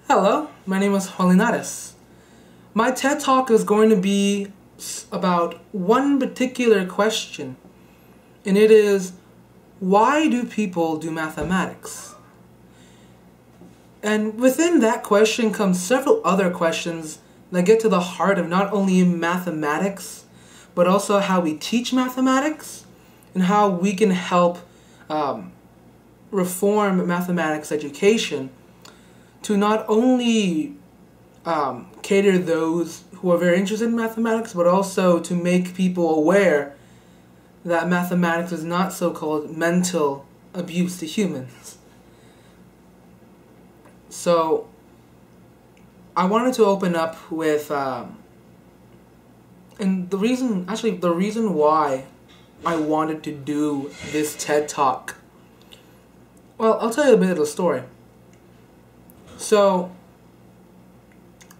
Hello, my name is Linares. My TED Talk is going to be about one particular question, and it is, why do people do mathematics? And within that question comes several other questions that get to the heart of not only mathematics, but also how we teach mathematics, and how we can help reform mathematics education to not only cater those who are very interested in mathematics, but also to make people aware that mathematics is not so-called mental abuse to humans. So, I wanted to open up with, and the reason why I wanted to do this TED Talk. Well, I'll tell you a bit of the story. So,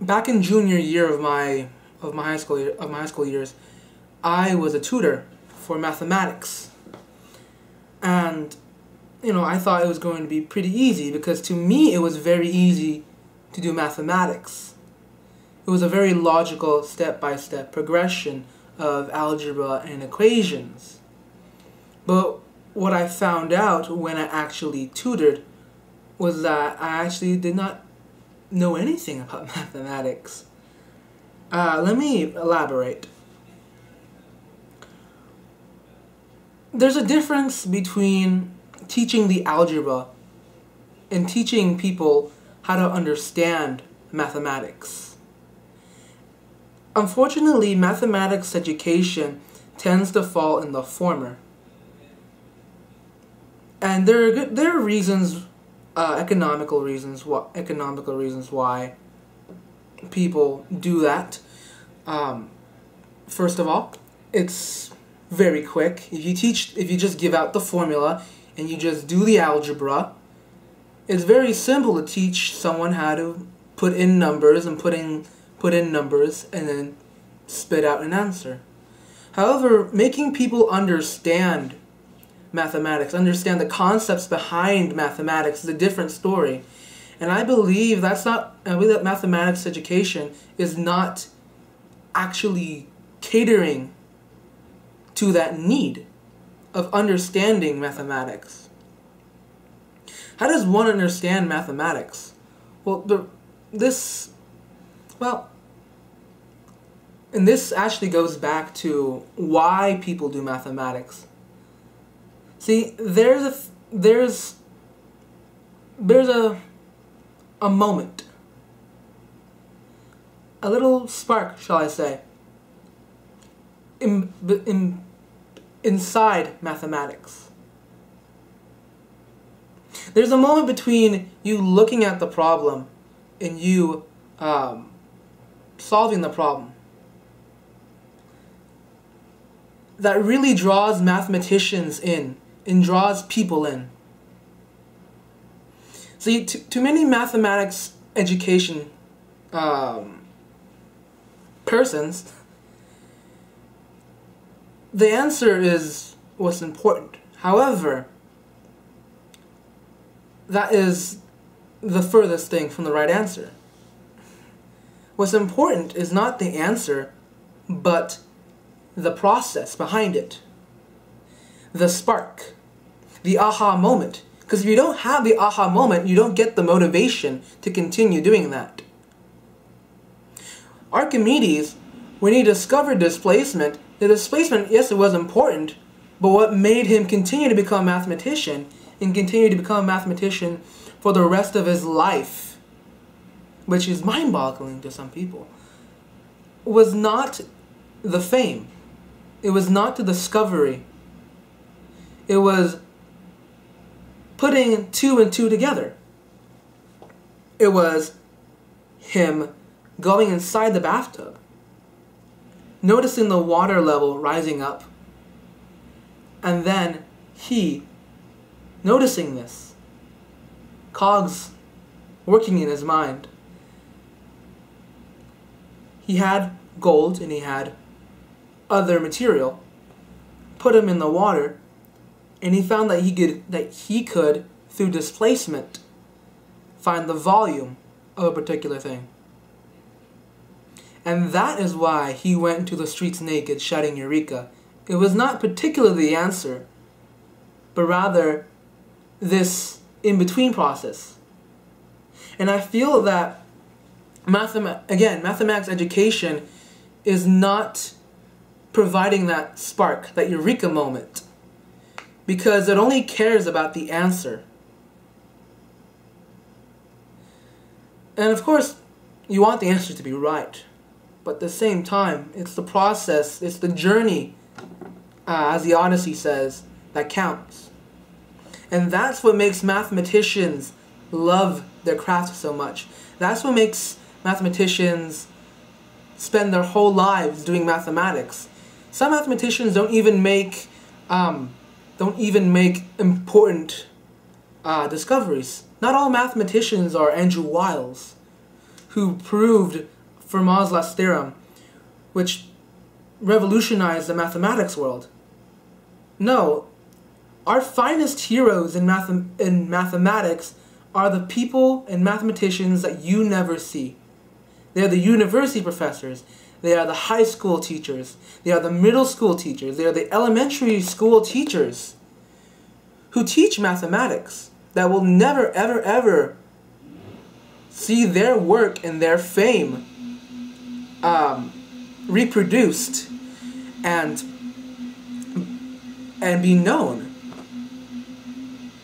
back in junior year of my high school years, I was a tutor for mathematics, and I thought it was going to be pretty easy because to me it was very easy to do mathematics. It was a very logical step-by-step progression of algebra and equations. But what I found out when I actually tutored was that I actually did not know anything about mathematics. Let me elaborate. There's a difference between teaching the algebra and teaching people how to understand mathematics. Unfortunately, mathematics education tends to fall in the former. And there are reasons, economical reasons why people do that. First of all, it's very quick. If you just give out the formula and you just do the algebra, it's very simple to teach someone how to put in numbers and put in numbers and then spit out an answer. However, making people understand mathematics, understand the concepts behind mathematics is a different story. And I believe that mathematics education is not actually catering to that need of understanding mathematics. How does one understand mathematics? And this actually goes back to why people do mathematics. See, there's a moment, a little spark, shall I say, inside mathematics. There's a moment between you looking at the problem and you solving the problem that really draws mathematicians in and draws people in. See, to many mathematics education persons, the answer is what's important. However, that is the furthest thing from the right answer. What's important is not the answer, but the process behind it. The spark. The aha moment. Because if you don't have the aha moment, you don't get the motivation to continue doing that. Archimedes, when he discovered displacement, the displacement, yes, it was important, but what made him continue to become a mathematician and continue to become a mathematician for the rest of his life, which is mind-boggling to some people, was not the fame. It was not the discovery. It was putting two and two together. It was him going inside the bathtub, noticing the water level rising up, and then he noticing this, cogs working in his mind. He had gold and he had other material, put them in the water, and he found that he could through displacement, find the volume of a particular thing. And that is why he went into the streets naked, shouting Eureka. It was not particularly the answer, but rather this in-between process. And I feel that mathematics education is not providing that spark, that Eureka moment, because it only cares about the answer. And of course, you want the answer to be right. But at the same time, it's the process, it's the journey, as the Odyssey says, that counts. And that's what makes mathematicians love their craft so much. That's what makes mathematicians spend their whole lives doing mathematics. Some mathematicians don't even make important discoveries. Not all mathematicians are Andrew Wiles, who proved Fermat's last theorem, which revolutionized the mathematics world. No, our finest heroes in mathematics are the people and mathematicians that you never see. They are the university professors. They are the high school teachers. They are the middle school teachers. They are the elementary school teachers who teach mathematics that will never, ever, ever see their work and their fame reproduced and be known.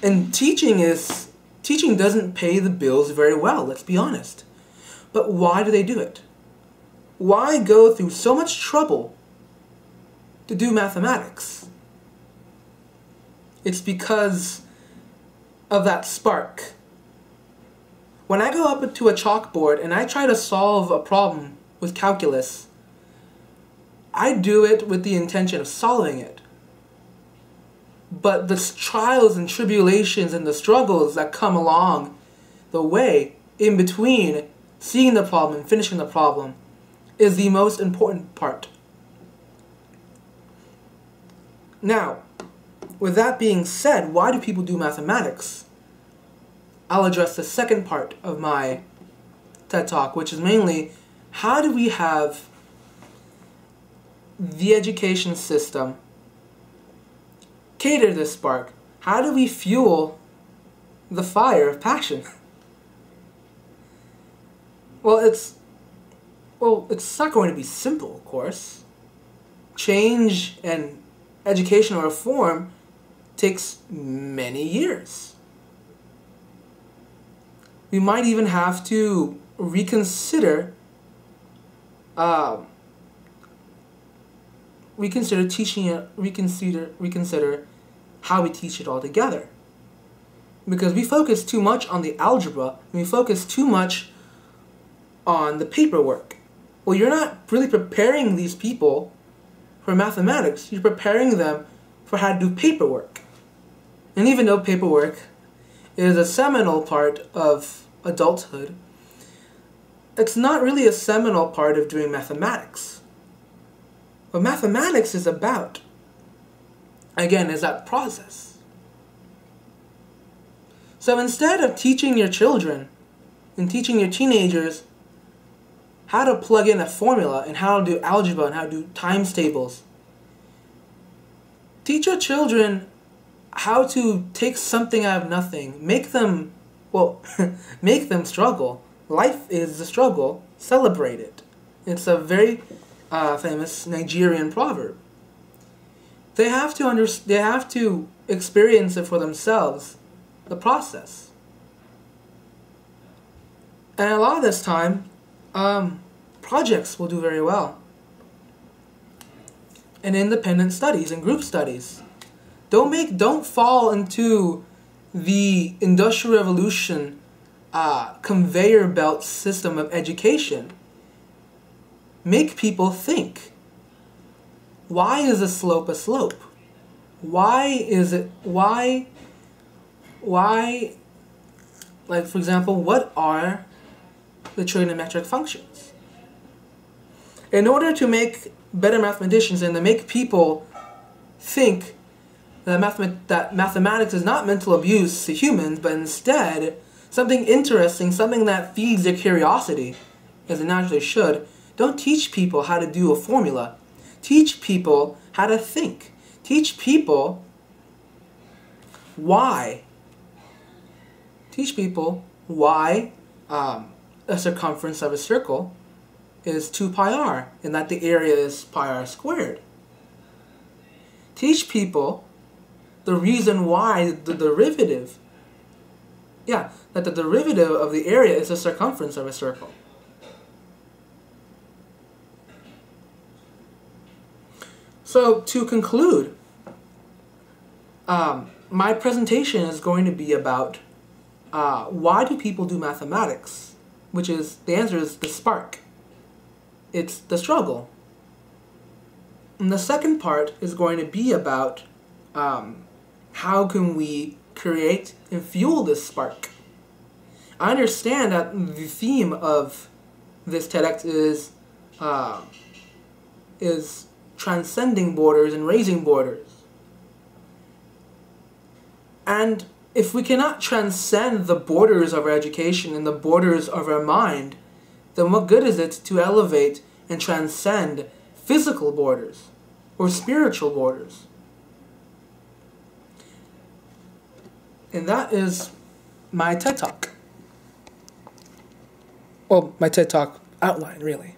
And teaching doesn't pay the bills very well, let's be honest. But why do they do it? Why go through so much trouble to do mathematics? It's because of that spark. When I go up to a chalkboard and I try to solve a problem with calculus, I do it with the intention of solving it. But the trials and tribulations and the struggles that come along the way in between seeing the problem and finishing the problem is the most important part. Now, with that being said, why do people do mathematics? I'll address the second part of my TED Talk, which is mainly how do we have the education system cater this spark? How do we fuel the fire of passion? Well, it's not going to be simple, of course. Change and educational reform takes many years. We might even have to reconsider how we teach it altogether. Because we focus too much on the algebra, and we focus too much on the paperwork. Well, you're not really preparing these people for mathematics. You're preparing them for how to do paperwork. And even though paperwork is a seminal part of adulthood, it's not really a seminal part of doing mathematics. What mathematics is about, again, is that process. So instead of teaching your children and teaching your teenagers how to plug in a formula and how to do algebra and how to do times tables, teach your children how to take something out of nothing, make them struggle. Life is a struggle, celebrate it. It's a very famous Nigerian proverb. They have to experience it for themselves, the process. And a lot of this time, projects will do very well. And independent studies and group studies. Don't fall into the Industrial Revolution conveyor belt system of education. Make people think. Why is a slope a slope? Like, for example, what are the trigonometric functions? In order to make better mathematicians and to make people think that mathematics is not mental abuse to humans, but instead something interesting, something that feeds their curiosity, as it naturally should. Don't teach people how to do a formula. Teach people how to think. Teach people why. Teach people why a circumference of a circle is 2 pi r, and that the area is pi r squared. Teach people the reason why the derivative, that the derivative of the area is the circumference of a circle. So to conclude, my presentation is going to be about why do people do mathematics, which is, the answer is the spark. It's the struggle. And the second part is going to be about how can we create and fuel this spark. I understand that the theme of this TEDx is transcending borders and raising borders. And if we cannot transcend the borders of our education and the borders of our mind, then what good is it to elevate and transcend physical borders or spiritual borders? And that is my TED Talk. Well, my TED Talk outline, really.